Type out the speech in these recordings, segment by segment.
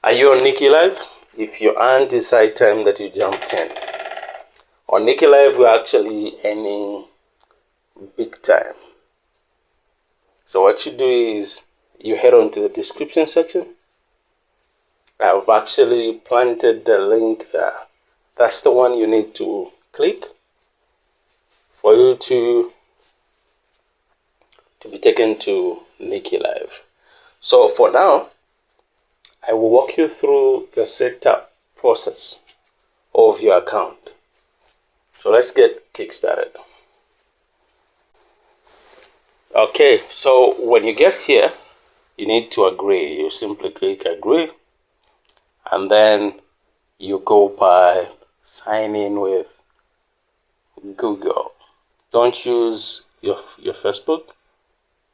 Are you on Niki Live? If you aren't, it's high time that you jumped in. On Niki Live, we're actually earning big time. So what you do is you head on to the description section. I've actually planted the link there. That's the one you need to click for you to be taken to Niki Live. So for now, I will walk you through the setup process of your account. So let's get kickstarted. Okay, so when you get here, you need to agree. You simply click agree, and then you go by sign in with Google. Don't use your Facebook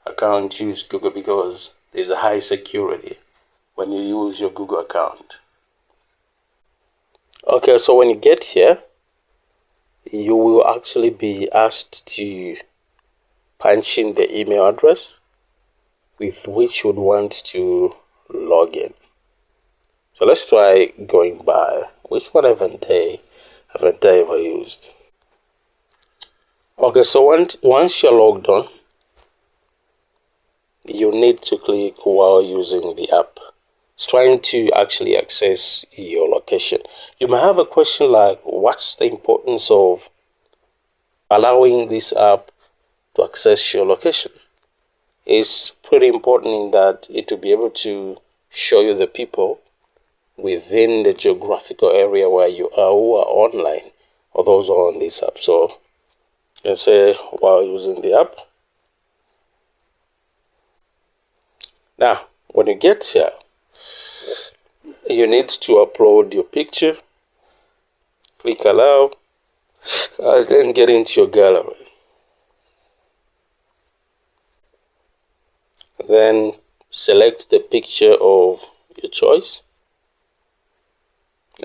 account, use Google because there's a high security when you use your Google account. Okay, so when you get here, you will actually be asked to punch in the email address with which you would want to log in. So let's try going by. Which one haven't I ever used? Okay, so once you're logged on, you need to click while using the app. It's trying to actually access your location. You may have a question like, what's the importance of allowing this app to access your location? It's pretty important in that it will be able to show you the people within the geographical area where you are who are online, or those who are on this app. So you can say while using the app. Now, when you get here, you need to upload your picture. Click allow, then get into your gallery. Then select the picture of your choice.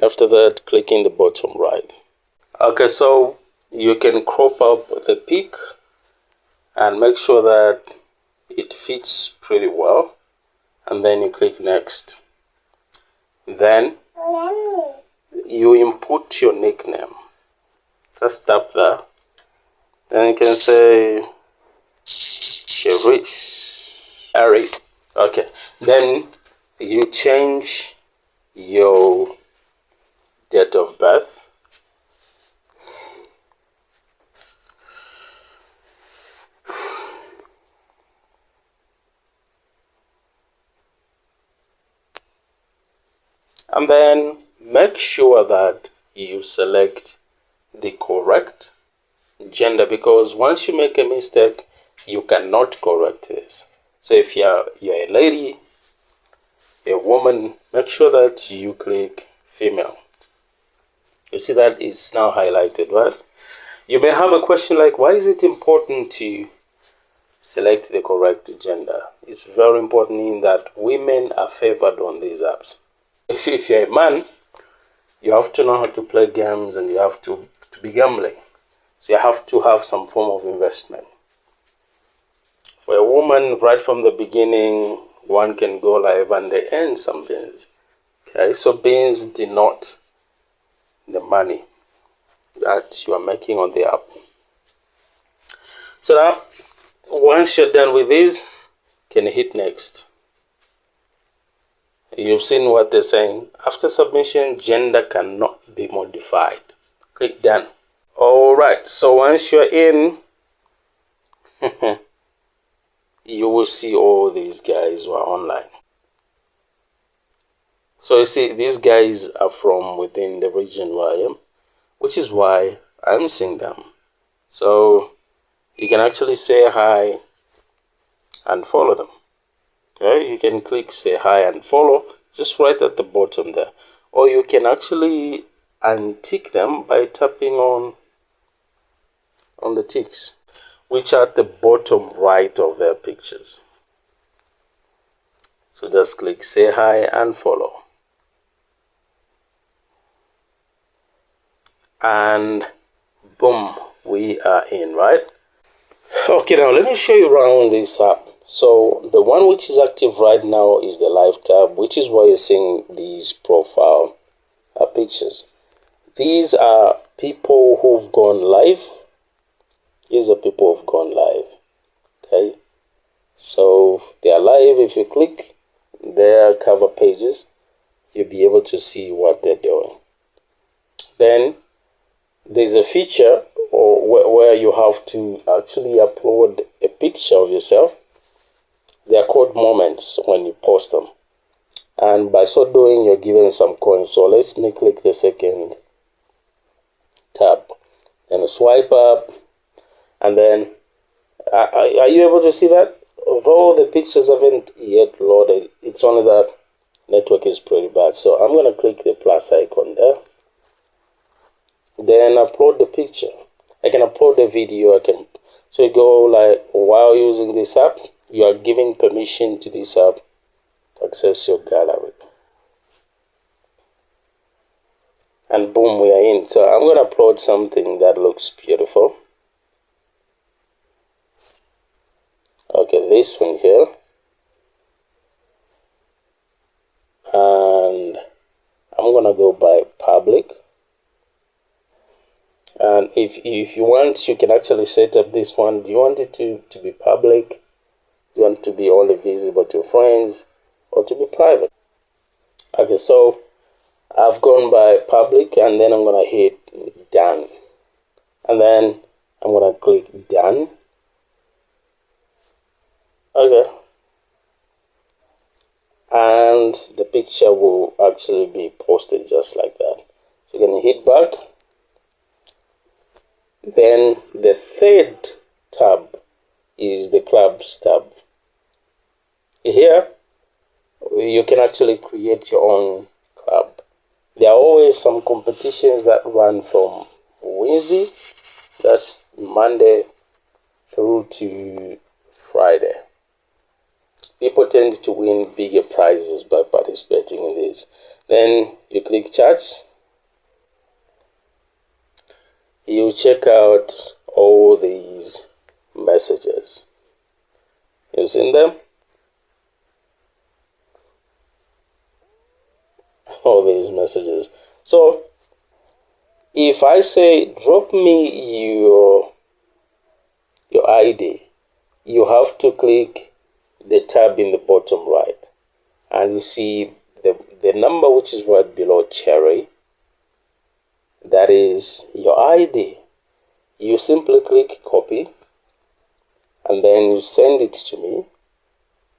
After that, click in the bottom right. Okay, so you can crop up the pic and make sure that it fits pretty well. And then you click next. Then you input your nickname. Just tap there. Then you can say Harry. Okay. Then you change your date of birth. And then make sure that you select the correct gender, because once you make a mistake, you cannot correct this. So if you're a lady, a woman, make sure that you click female. You see that it's now highlighted, right? You may have a question like, why is it important to select the correct gender? It's very important in that women are favored on these apps. If you're a man, you have to know how to play games and you have to be gambling. So you have to have some form of investment. For a woman, right from the beginning, one can go live and they earn some beans. Okay, so beans denote the money that you are making on the app. So now, once you're done with this, you can hit next. You've seen what they're saying. After submission, gender cannot be modified. Click done. All right, so once you're in, you will see all these guys who are online. So you see, these guys are from within the region where I am, which is why I'm seeing them. So you can actually say hi and follow them. Okay, you can click say hi and follow just right at the bottom there. Or you can actually untick them by tapping on the ticks, which are at the bottom right of their pictures. So just click say hi and follow. And boom, we are in, right? Okay, now let me show you around this app. So the one which is active right now is the live tab, which is why you're seeing these profile pictures. These are people who've gone live. These are people who've gone live. Okay, so they are live. If you click their cover pages, you'll be able to see what they're doing. Then there's a feature where you have to actually upload a picture of yourself. They are called moments when you post them, and by so doing you're given some coins. So let me click the second tab and swipe up, and then are you able to see that? Although the pictures haven't yet loaded, it's only that network is pretty bad. So I'm going to click the plus icon there, then upload the picture. I can upload the video. So you go like, while using this app, you are giving permission to this app to access your gallery. And boom, we are in. So I'm going to upload something that looks beautiful. Okay, this one here. And I'm going to go by public. And if you want, you can actually set up this one. Do you want it to be public? Do you want it to be only visible to friends, or to be private? Okay, so I've gone by public, and then I'm going to hit done. And then I'm going to click done. Okay. And the picture will actually be posted just like that. So you're going to hit back. Then the third tab is the clubs tab. Here, you can actually create your own club. There are always some competitions that run from Wednesday, that's Monday, through to Friday. People tend to win bigger prizes by participating in this. Then you click chats. You check out all these messages. You've seen them? All these messages. So if I say drop me your ID, you have to click the tab in the bottom right, and you see the number which is right below cherry. That is your ID. You simply click copy, and then you send it to me,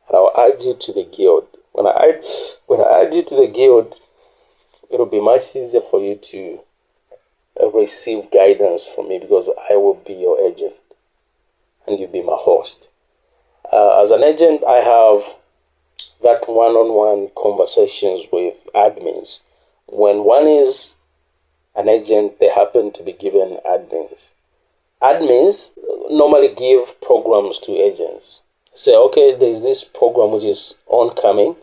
and I'll add you to the guild. When I add you to the guild, it'll be much easier for you to receive guidance from me, because I will be your agent and you'll be my host. As an agent, I have that one-on-one conversations with admins. When one is an agent, they happen to be given admins. Admins normally give programs to agents. Say, okay, there's this program which is oncoming,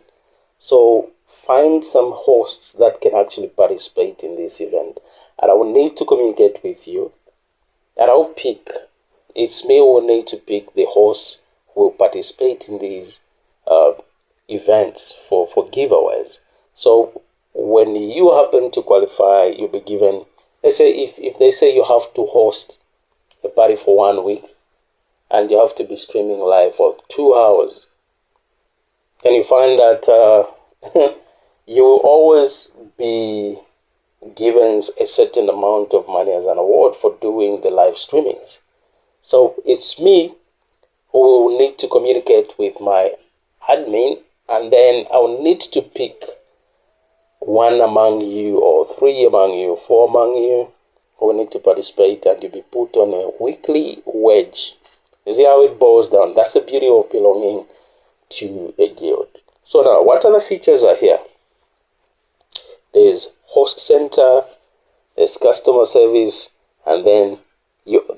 so find some hosts that can actually participate in this event, and I will need to communicate with you, and I'll pick, it's me who will need to pick the hosts who will participate in these events for giveaways. So when you happen to qualify, you'll be given, let's say if they say you have to host a party for 1 week, and you have to be streaming live for 2 hours, and you find that you will always be given a certain amount of money as an award for doing the live streamings. So it's me who will need to communicate with my admin, and then I will need to pick 1 among you, or 3 among you, 4 among you who will need to participate, and you'll be put on a weekly wage. You see how it boils down? That's the beauty of belonging to a guild. So now, what other features are here? There's host center, there's customer service, and then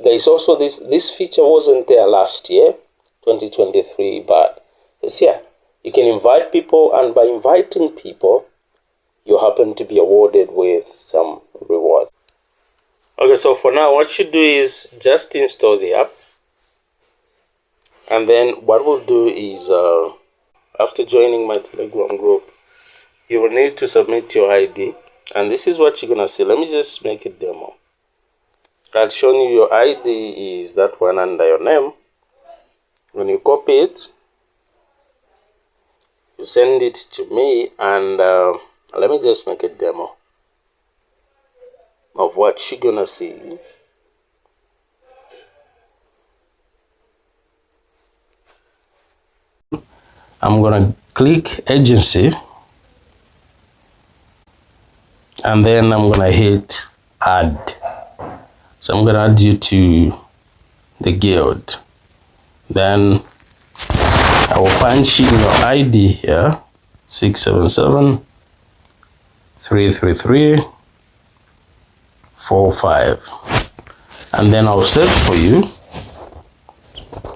there's also this feature wasn't there last year, 2023, but it's here. You can invite people, and by inviting people, you happen to be awarded with some reward. Okay, so for now, what you do is just install the app. And then what we'll do is after joining my Telegram group, you will need to submit your ID, and this is what you're gonna see. Let me just make a demo. I'll show you your ID is that one under your name. When you copy it, you send it to me, and let me just make a demo of what you're gonna see. I'm gonna click agency, and then I'm gonna hit add. So I'm gonna add you to the guild. Then I will punch in your ID here, 677 333 45, and then I'll search for you,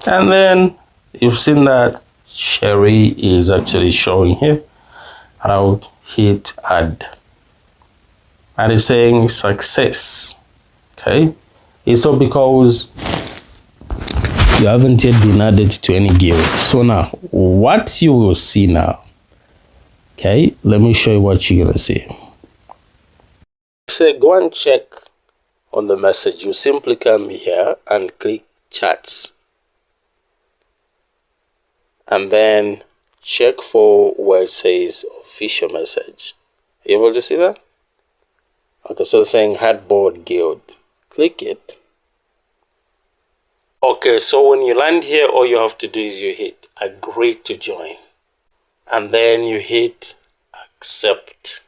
and then you've seen that Sherry is actually showing here, and I'll hit add, and it's saying success. Okay, it's all because you haven't yet been added to any guild. So now what you will see now, okay, let me show you what you're gonna see. So go and check on the message. You simply come here and click chats, and then check for where it says official message. Are you able to see that? Okay, so it's saying Hardboard Guild. Click it. Okay, so when you land here, all you have to do is you hit agree to join, and then you hit accept,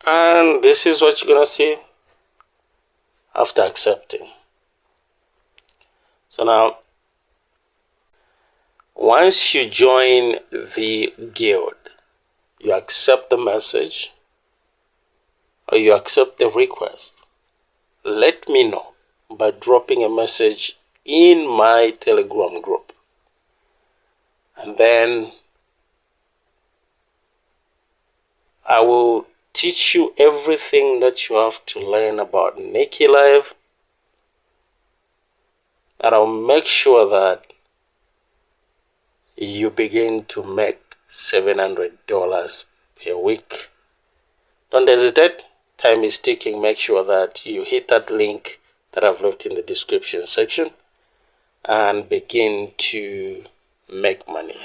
and this is what you're gonna see after accepting. So now once you join the guild, you accept the message or you accept the request, let me know by dropping a message in my Telegram group, and then I will teach you everything that you have to learn about Niki Live, and I'll make sure that you begin to make $700 per week. Don't hesitate, time is ticking. Make sure that you hit that link that I've left in the description section and begin to make money.